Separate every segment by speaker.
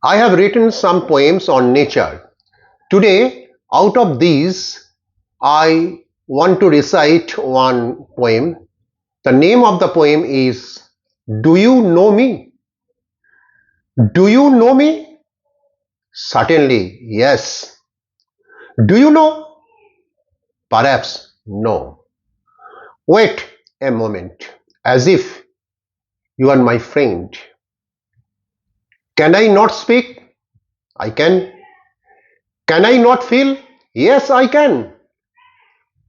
Speaker 1: I have written some poems on nature. Today, out of these, I want to recite one poem. The name of the poem is Do You Know Me? Do you know me? Certainly, yes. Do you know? Perhaps no. Wait a moment, as if you are my friend. Can I not speak? I can. Can I not feel? Yes, I can.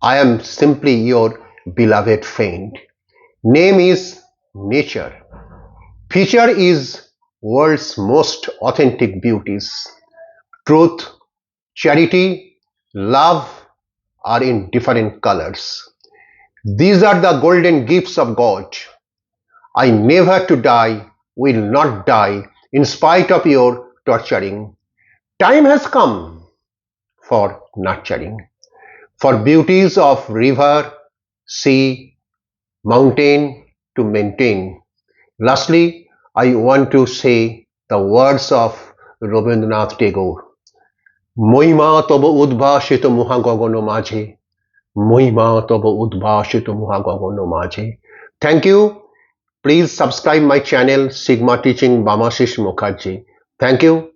Speaker 1: I am simply your beloved friend. Name is nature. Feature is world's most authentic beauties. Truth, charity, love are in different colors. These are the golden gifts of God. I never to die, will not die, in spite of your torturing. Time has come for nurturing, for beauties of river, sea, mountain to maintain. Lastly, I want to say the words of Rabindranath Tagore. মহিমা তব উদ্ভাসিত মহাগগন মাঝে মহিমা তব উদ্ভাসিত মহাগগন মাঝে Thank you. Please subscribe my channel Sigma Teaching Bhamashish Mukherjee. Thank you.